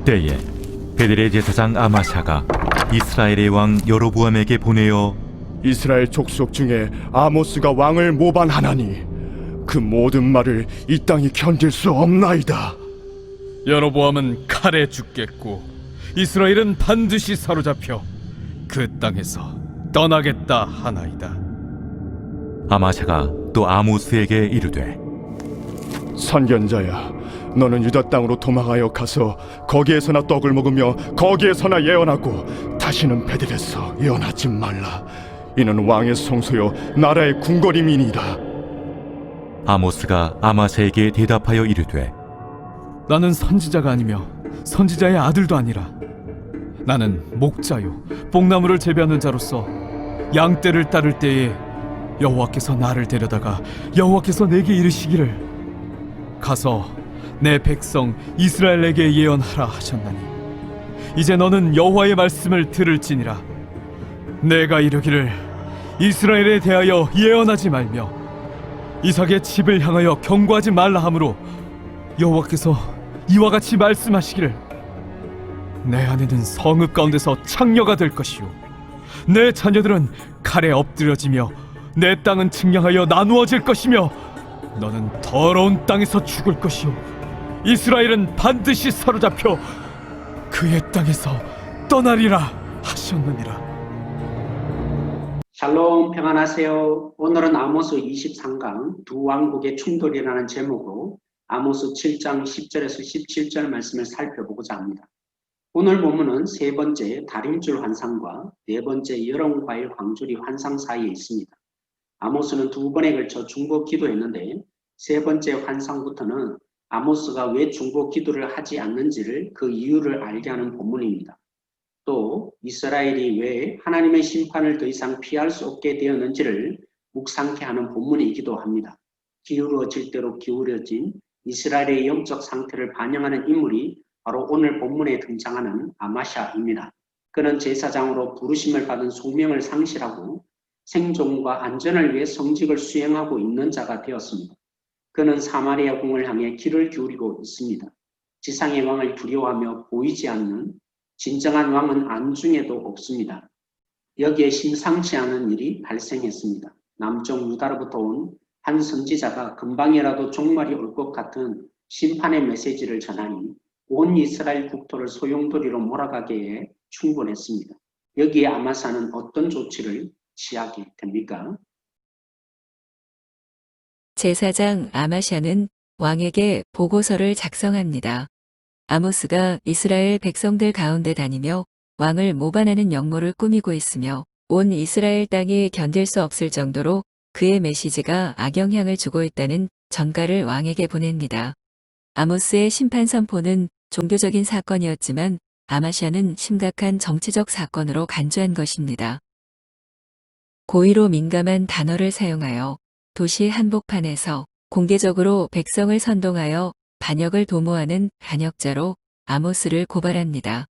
때에 베델의 제사장 아마샤가 이스라엘의 왕 여로보암에게 보내어 이스라엘 족속 중에 아모스가 왕을 모반하나니 그 모든 말을 이 땅이 견딜 수 없나이다. 여로보암은 칼에 죽겠고 이스라엘은 반드시 사로잡혀 그 땅에서 떠나겠다 하나이다. 아마샤가 또 아모스에게 이르되 선견자야, 너는 유다 땅으로 도망하여 가서 거기에서나 떡을 먹으며 거기에서나 예언하고 다시는 베델에서 예언하지 말라. 이는 왕의 성소요 나라의 궁궐임이니이다. 아모스가 아마샤에게 대답하여 이르되 나는 선지자가 아니며 선지자의 아들도 아니라 나는 목자요 뽕나무를 재배하는 자로서 양떼를 따를 때에 여호와께서 나를 데려다가 여호와께서 내게 이르시기를 가서 내 백성 이스라엘에게 예언하라 하셨나니 이제 너는 여호와의 말씀을 들을지니라. 내가 이르기를 이스라엘에 대하여 예언하지 말며 이삭의 집을 향하여 경고하지 말라 하므로 여호와께서 이와 같이 말씀하시기를 내 아내는 성읍 가운데서 창녀가 될 것이요 내 자녀들은 칼에 엎드려지며 내 땅은 측량하여 나누어질 것이며 너는 더러운 땅에서 죽을 것이요 이스라엘은 반드시 사로잡혀 그의 땅에서 떠나리라 하셨느니라. 샬롬, 평안하세요. 오늘은 아모스 23강 두 왕국의 충돌이라는 제목으로 아모스 7장 10절에서 17절 말씀을 살펴보고자 합니다. 오늘 본문은 세 번째 다림줄 환상과 네 번째 여론과의 광주리 환상 사이에 있습니다. 아모스는 두 번에 걸쳐 중보 기도했는데 세 번째 환상부터는 아모스가 왜 중보 기도를 하지 않는지를 그 이유를 알게 하는 본문입니다. 또 이스라엘이 왜 하나님의 심판을 더 이상 피할 수 없게 되었는지를 묵상케 하는 본문이기도 합니다. 기울어질 대로 기울어진 이스라엘의 영적 상태를 반영하는 인물이 바로 오늘 본문에 등장하는 아마샤입니다. 그는 제사장으로 부르심을 받은 소명을 상실하고 생존과 안전을 위해 성직을 수행하고 있는 자가 되었습니다. 그는 사마리아 궁을 향해 귀를 기울이고 있습니다. 지상의 왕을 두려워하며 보이지 않는 진정한 왕은 안중에도 없습니다. 여기에 심상치 않은 일이 발생했습니다. 남쪽 유다로부터 온 한 선지자가 금방이라도 종말이 올 것 같은 심판의 메시지를 전하니 온 이스라엘 국토를 소용돌이로 몰아가기에 충분했습니다. 여기에 아마사는 어떤 조치를 취하게 됩니까? 제사장 아마샤는 왕에게 보고서를 작성합니다. 아모스가 이스라엘 백성들 가운데 다니며 왕을 모반하는 역모를 꾸미고 있으며 온 이스라엘 땅이 견딜 수 없을 정도로 그의 메시지가 악영향을 주고 있다는 전가를 왕에게 보냅니다. 아모스의 심판 선포는 종교적인 사건이었지만 아마샤는 심각한 정치적 사건으로 간주한 것입니다. 고의로 민감한 단어를 사용하여 도시 한복판에서 공개적으로 백성을 선동하여 반역을 도모하는 반역자로 아모스를 고발합니다.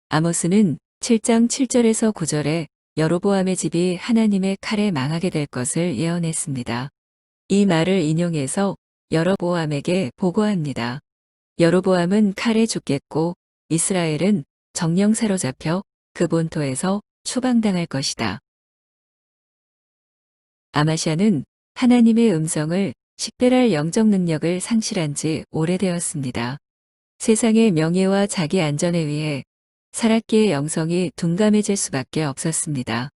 아모스는 7장 7절에서 9절에 여로보암의 집이 하나님의 칼에 망하게 될 것을 예언했습니다. 이 말을 인용해서 여로보암에게 보고합니다. 여로보암은 칼에 죽겠고 이스라엘은 정령 사로잡혀 그 본토에서 추방당할 것이다. 아마샤는 하나님의 음성을 식별할 영적 능력을 상실한 지 오래되었습니다. 세상의 명예와 자기 안전에 위해 살았기에 영성이 둔감해질 수밖에 없었습니다.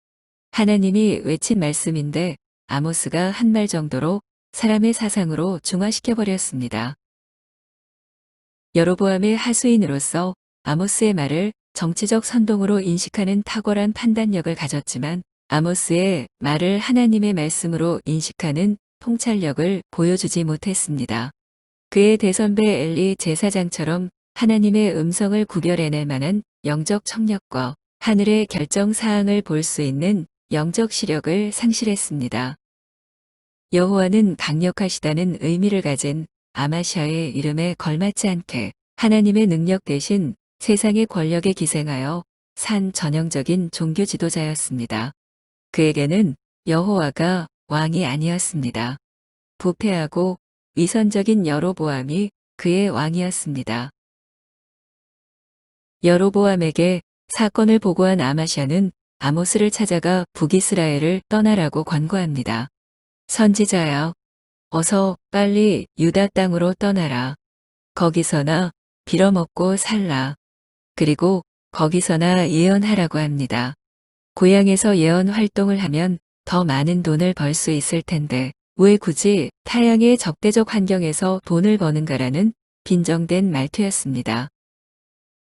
하나님이 외친 말씀인데 아모스가 한 말 정도로 사람의 사상으로 중화시켜버렸습니다. 여로보암의 하수인으로서 아모스의 말을 정치적 선동으로 인식하는 탁월한 판단력을 가졌지만 아모스의 말을 하나님의 말씀으로 인식하는 통찰력을 보여주지 못했습니다. 그의 대선배 엘리 제사장처럼 하나님의 음성을 구별해낼 만한 영적 청력과 하늘의 결정 사항을 볼 수 있는 영적 시력을 상실했습니다. 여호와는 강력하시다는 의미를 가진 아마샤의 이름에 걸맞지 않게 하나님의 능력 대신 세상의 권력에 기생하여 산 전형적인 종교 지도자였습니다. 그에게는 여호와가 왕이 아니었습니다. 부패하고 위선적인 여로보암이 그의 왕이었습니다. 여로보암에게 사건을 보고한 아마샤는 아모스를 찾아가 북이스라엘을 떠나라고 권고합니다. 선지자야, 어서 빨리 유다 땅으로 떠나라. 거기서나 빌어먹고 살라. 그리고 거기서나 예언하라고 합니다. 고향에서 예언 활동을 하면 더 많은 돈을 벌 수 있을 텐데 왜 굳이 타향의 적대적 환경에서 돈을 버는가라는 빈정된 말투였습니다.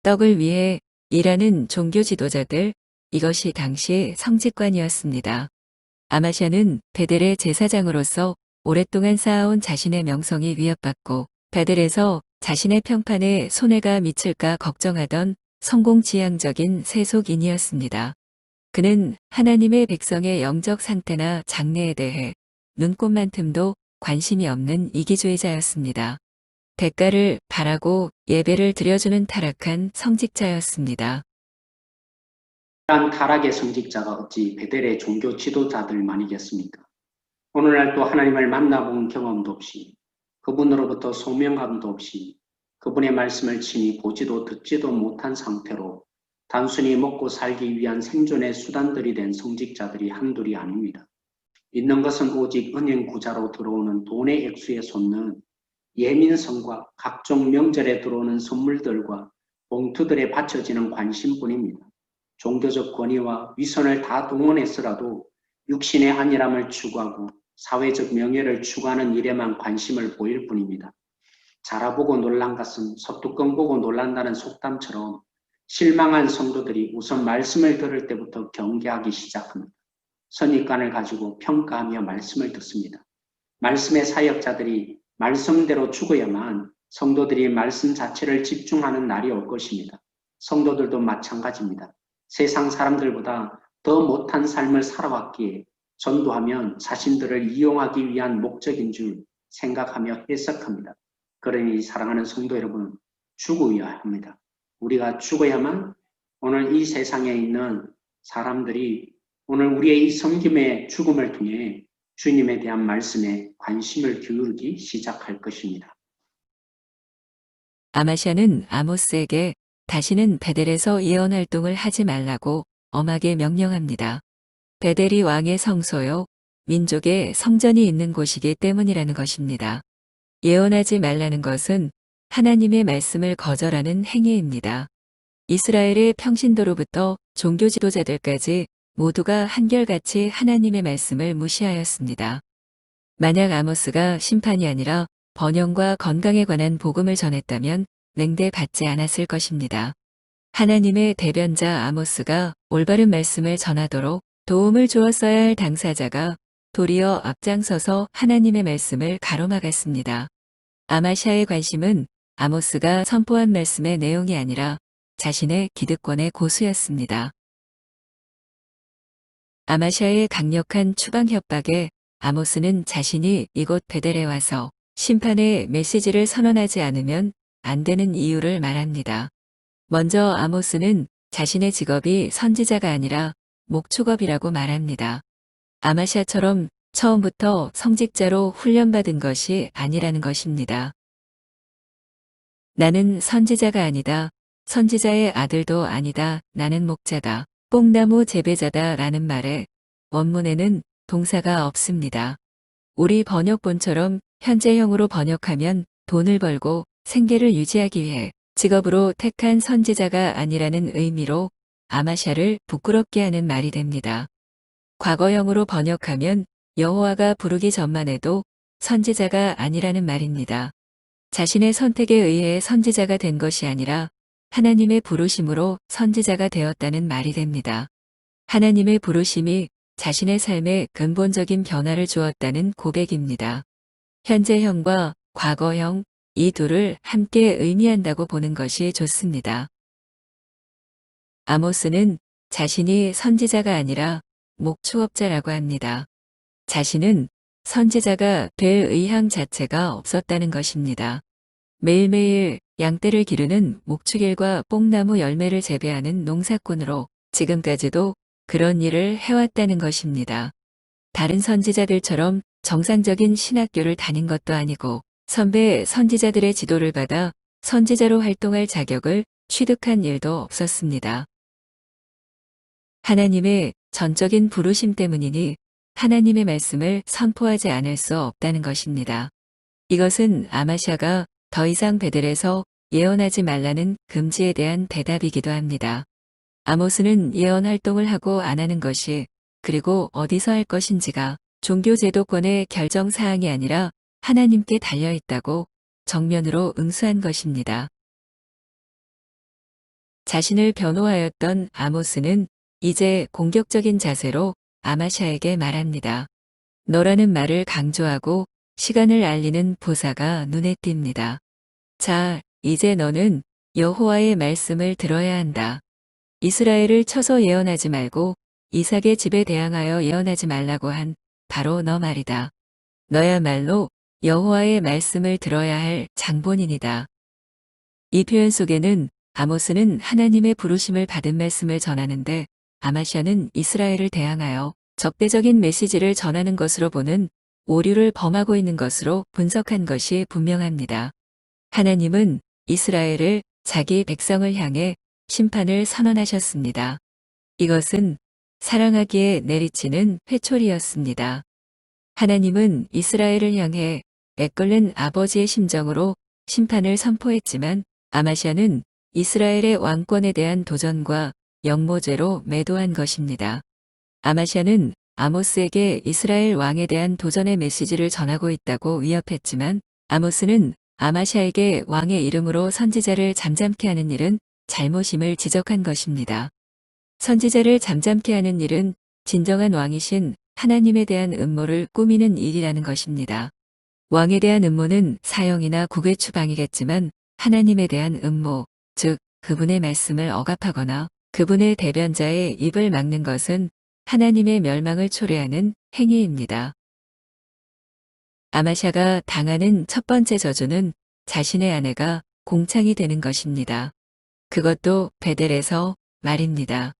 떡을 위해 일하는 종교 지도자들, 이것이 당시 성직관이었습니다. 아마샤는 베델의 제사장으로서 오랫동안 쌓아온 자신의 명성이 위협받고 베델에서 자신의 평판에 손해가 미칠까 걱정하던 성공지향적인 세속인이었습니다. 그는 하나님의 백성의 영적 상태나 장래에 대해 눈꼽만큼도 관심이 없는 이기주의자였습니다. 대가를 바라고 예배를 드려주는 타락한 성직자였습니다. 이러한 타락의 성직자가 어찌 베델의 종교 지도자들만이겠습니까? 오늘날 또 하나님을 만나본 경험도 없이 그분으로부터 소명감도 없이 그분의 말씀을 친히 보지도 듣지도 못한 상태로 단순히 먹고 살기 위한 생존의 수단들이 된 성직자들이 한둘이 아닙니다. 있는 것은 오직 은행 구자로 들어오는 돈의 액수에 솟는 예민성과 각종 명절에 들어오는 선물들과 봉투들에 바쳐지는 관심뿐입니다. 종교적 권위와 위선을 다 동원해서라도 육신의 안일함을 추구하고 사회적 명예를 추구하는 일에만 관심을 보일 뿐입니다. 자라보고 놀란 것은 소뚜껑 보고 놀란다는 속담처럼 실망한 성도들이 우선 말씀을 들을 때부터 경계하기 시작합니다. 선입관을 가지고 평가하며 말씀을 듣습니다. 말씀의 사역자들이 말씀대로 죽어야만 성도들이 말씀 자체를 집중하는 날이 올 것입니다. 성도들도 마찬가지입니다. 세상 사람들보다 더 못한 삶을 살아왔기에 전도하면 자신들을 이용하기 위한 목적인 줄 생각하며 해석합니다. 그러니 사랑하는 성도 여러분, 죽어야 합니다. 우리가 죽어야만 오늘 이 세상에 있는 사람들이 오늘 우리의 이 섬김의 죽음을 통해 주님에 대한 말씀에 관심을 기울이기 시작할 것입니다. 아마샤는 아모스에게 다시는 베델에서 예언 활동을 하지 말라고 엄하게 명령합니다. 베델이 왕의 성소요, 민족의 성전이 있는 곳이기 때문이라는 것입니다. 예언하지 말라는 것은 하나님의 말씀을 거절하는 행위입니다. 이스라엘의 평신도로부터 종교 지도자들까지 모두가 한결같이 하나님의 말씀을 무시하였습니다. 만약 아모스가 심판이 아니라 번영과 건강에 관한 복음을 전했다면 냉대받지 않았을 것입니다. 하나님의 대변자 아모스가 올바른 말씀을 전하도록 도움을 주었어야 할 당사자가 도리어 앞장서서 하나님의 말씀을 가로막았습니다. 아마샤의 관심은 아모스가 선포한 말씀의 내용이 아니라 자신의 기득권의 고수였습니다. 아마샤의 강력한 추방 협박에 아모스는 자신이 이곳 베델에 와서 심판의 메시지를 선언하지 않으면 안 되는 이유를 말합니다. 먼저 아모스는 자신의 직업이 선지자가 아니라 목축업이라고 말합니다. 아마샤처럼 처음부터 성직자로 훈련받은 것이 아니라는 것입니다. 나는 선지자가 아니다. 선지자의 아들도 아니다. 나는 목자다. 뽕나무 재배자다 라는 말에 원문에는 동사가 없습니다. 우리 번역본처럼 현재형으로 번역하면 돈을 벌고 생계를 유지하기 위해 직업으로 택한 선지자가 아니라는 의미로 아마샤를 부끄럽게 하는 말이 됩니다. 과거형으로 번역하면 여호와가 부르기 전만 해도 선지자가 아니라는 말입니다. 자신의 선택에 의해 선지자가 된 것이 아니라 하나님의 부르심으로 선지자가 되었다는 말이 됩니다. 하나님의 부르심이 자신의 삶에 근본적인 변화를 주었다는 고백입니다. 현재형과 과거형 이 둘을 함께 의미한다고 보는 것이 좋습니다. 아모스는 자신이 선지자가 아니라 목축업자라고 합니다. 자신은 선지자가 될 의향 자체가 없었다는 것입니다. 매일매일 양떼를 기르는 목축일과 뽕나무 열매를 재배하는 농사꾼으로 지금까지도 그런 일을 해왔다는 것입니다. 다른 선지자들처럼 정상적인 신학교를 다닌 것도 아니고 선배 선지자들의 지도를 받아 선지자로 활동할 자격을 취득한 일도 없었습니다. 하나님의 전적인 부르심 때문이니 하나님의 말씀을 선포하지 않을 수 없다는 것입니다. 이것은 아마샤가 더 이상 베델에서 예언하지 말라는 금지에 대한 대답이기도 합니다. 아모스는 예언 활동을 하고 안 하는 것이 그리고 어디서 할 것인지가 종교 제도권의 결정 사항이 아니라 하나님께 달려 있다고 정면으로 응수한 것입니다. 자신을 변호하였던 아모스는 이제 공격적인 자세로 아마샤에게 말합니다. 너라는 말을 강조하고 시간을 알리는 보사가 눈에 띕니다. 자, 이제 너는 여호와의 말씀을 들어야 한다. 이스라엘을 쳐서 예언하지 말고 이삭의 집에 대항하여 예언하지 말라고 한 바로 너 말이다. 너야말로 여호와의 말씀을 들어야 할 장본인이다. 이 표현 속에는 아모스는 하나님의 부르심을 받은 말씀을 전하는데 아마샤는 이스라엘을 대항하여 적대적인 메시지를 전하는 것으로 보는 오류를 범하고 있는 것으로 분석한 것이 분명합니다. 하나님은 이스라엘을 자기 백성을 향해 심판을 선언하셨습니다. 이것은 사랑하기에 내리치는 회초리였습니다. 하나님은 이스라엘을 향해 애끓는 아버지의 심정으로 심판을 선포했지만 아마샤는 이스라엘의 왕권에 대한 도전과 역모죄로 매도한 것입니다. 아마샤는 아모스에게 이스라엘 왕에 대한 도전의 메시지를 전하고 있다고 위협했지만 아모스는 아마샤에게 왕의 이름으로 선지자를 잠잠케 하는 일은 잘못임을 지적한 것입니다. 선지자를 잠잠케 하는 일은 진정한 왕이신 하나님에 대한 음모를 꾸미는 일이라는 것입니다. 왕에 대한 음모는 사형이나 국외 추방이겠지만 하나님에 대한 음모, 즉 그분의 말씀을 억압하거나 그분의 대변자의 입을 막는 것은 하나님의 멸망을 초래하는 행위입니다. 아마샤가 당하는 첫 번째 저주는 자신의 아내가 공창이 되는 것입니다. 그것도 베델에서 말입니다.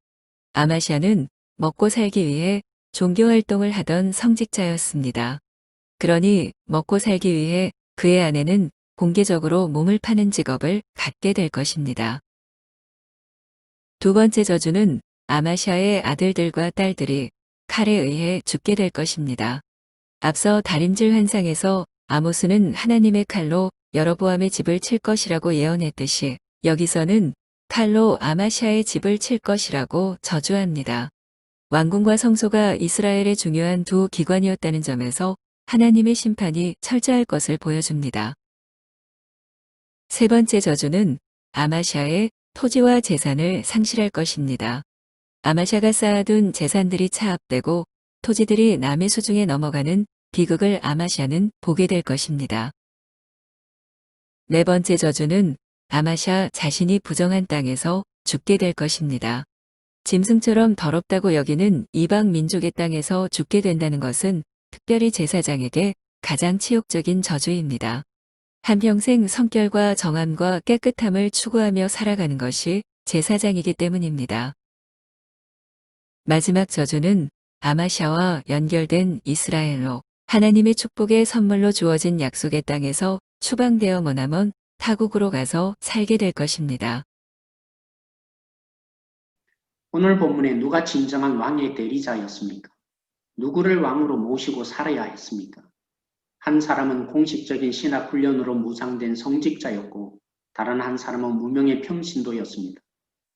아마샤는 먹고 살기 위해 종교활동을 하던 성직자였습니다. 그러니 먹고 살기 위해 그의 아내는 공개적으로 몸을 파는 직업을 갖게 될 것입니다. 두 번째 저주는 아마샤의 아들들과 딸들이 칼에 의해 죽게 될 것입니다. 앞서 다림질 환상에서 아모스는 하나님의 칼로 여로보암의 집을 칠 것이라고 예언했듯이 여기서는 칼로 아마샤의 집을 칠 것이라고 저주합니다. 왕궁과 성소가 이스라엘의 중요한 두 기관이었다는 점에서 하나님의 심판이 철저할 것을 보여줍니다. 세 번째 저주는 아마샤의 토지와 재산을 상실할 것입니다. 아마샤가 쌓아둔 재산들이 차압되고 토지들이 남의 수중에 넘어가는 비극을 아마샤는 보게 될 것입니다. 네 번째 저주는 아마샤 자신이 부정한 땅에서 죽게 될 것입니다. 짐승처럼 더럽다고 여기는 이방 민족의 땅에서 죽게 된다는 것은 특별히 제사장에게 가장 치욕적인 저주입니다. 한평생 성결과 정함과 깨끗함을 추구하며 살아가는 것이 제사장이기 때문입니다. 마지막 저주는 아마샤와 연결된 이스라엘로 하나님의 축복의 선물로 주어진 약속의 땅에서 추방되어 머나먼 타국으로 가서 살게 될 것입니다. 오늘 본문에 누가 진정한 왕의 대리자였습니까? 누구를 왕으로 모시고 살아야 했습니까? 한 사람은 공식적인 신학 훈련으로 무장된 성직자였고 다른 한 사람은 무명의 평신도였습니다.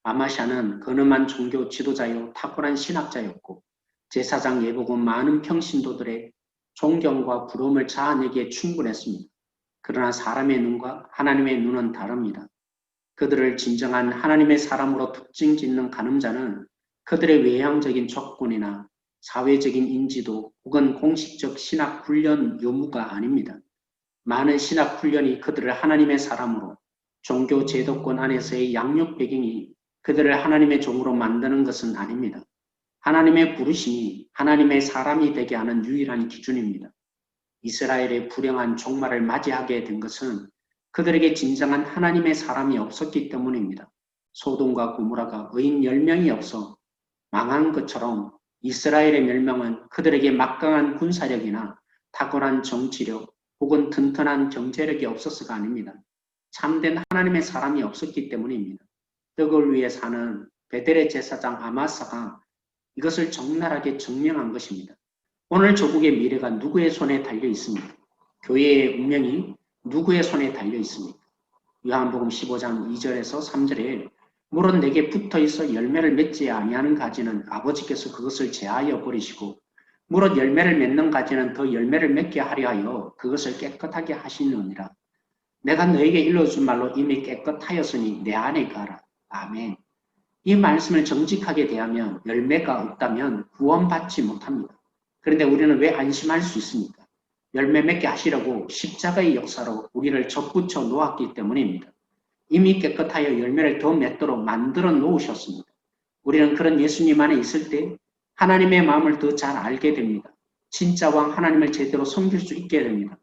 아마샤는 근엄한 종교 지도자요 탁월한 신학자였고 제사장 예복은 많은 평신도들의 존경과 부러움을 자아내기에 충분했습니다. 그러나 사람의 눈과 하나님의 눈은 다릅니다. 그들을 진정한 하나님의 사람으로 특징 짓는 간음자는 그들의 외향적인 조건이나 사회적인 인지도 혹은 공식적 신학 훈련 요무가 아닙니다. 많은 신학 훈련이 그들을 하나님의 사람으로 종교 제도권 안에서의 양육 배경이 그들을 하나님의 종으로 만드는 것은 아닙니다. 하나님의 부르심이 하나님의 사람이 되게 하는 유일한 기준입니다. 이스라엘의 불행한 종말을 맞이하게 된 것은 그들에게 진정한 하나님의 사람이 없었기 때문입니다. 소돔과 고모라가 의인 10명이 없어 망한 것처럼 이스라엘의 멸망은 그들에게 막강한 군사력이나 탁월한 정치력 혹은 튼튼한 경제력이 없어서가 아닙니다. 참된 하나님의 사람이 없었기 때문입니다. 떡을 위해 사는 베델의 제사장 아마사가 이것을 적나라하게 증명한 것입니다. 오늘 조국의 미래가 누구의 손에 달려 있습니까? 교회의 운명이 누구의 손에 달려 있습니까? 요한복음 15장 2절에서 3절에 물은 내게 붙어 있어 열매를 맺지 아니하는 가지는 아버지께서 그것을 제하여 버리시고 물은 열매를 맺는 가지는 더 열매를 맺게 하려 하여 그것을 깨끗하게 하시느니라. 내가 너에게 일러준 말로 이미 깨끗하였으니 내 안에 가라. 아멘. 이 말씀을 정직하게 대하면 열매가 없다면 구원받지 못합니다. 그런데 우리는 왜 안심할 수 있습니까? 열매 맺게 하시려고 십자가의 역사로 우리를 접붙여 놓았기 때문입니다. 이미 깨끗하여 열매를 더 맺도록 만들어 놓으셨습니다. 우리는 그런 예수님 안에 있을 때 하나님의 마음을 더 잘 알게 됩니다. 진짜 왕 하나님을 제대로 섬길 수 있게 됩니다.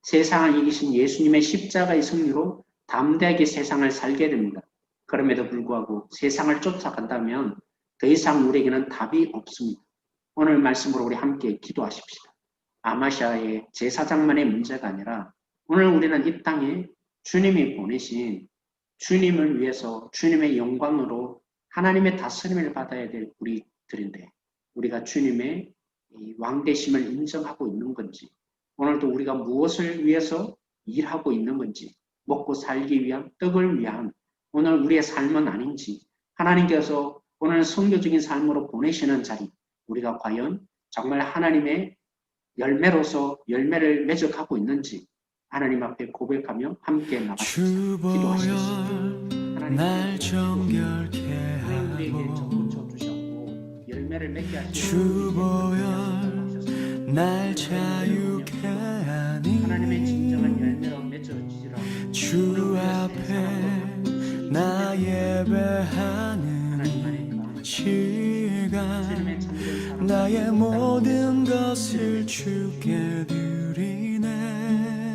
세상을 이기신 예수님의 십자가의 승리로 담대하게 세상을 살게 됩니다. 그럼에도 불구하고 세상을 쫓아간다면 더 이상 우리에게는 답이 없습니다. 오늘 말씀으로 우리 함께 기도하십시다. 아마샤의 제사장만의 문제가 아니라 오늘 우리는 이 땅에 주님이 보내신 주님을 위해서 주님의 영광으로 하나님의 다스림을 받아야 될 우리들인데 우리가 주님의 왕되심을 인정하고 있는 건지 오늘도 우리가 무엇을 위해서 일하고 있는 건지 먹고 살기 위한 떡을 위한 오늘 우리의 삶은 아닌지 하나님께서 오늘 선교적인 삶으로 보내시는 자리 우리가 과연 정말 하나님의 열매로서 열매를 맺어가고 있는지 하나님 앞에 고백하며 함께 나가십시다. 기도하시겠습니다. 날 정결케 우리에게 하고 접붙여 주셨고 열매를 맺게 하시고 주보여 날 자유케 하나님의 진정한 하니 열매로 맺어지리라. 주 앞에 나 예배하는 시간 나의 모든 것을 주께 드리네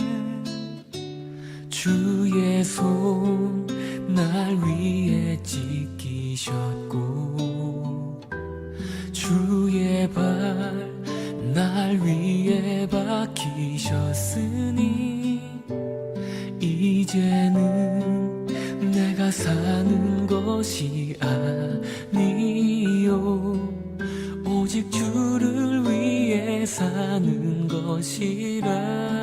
주의 손 날 위에 지키셨고 주의 발 날 위에 박히셨으니 이제는 내가 사는 것이 아니요 오직 주를 위해 사는 것이라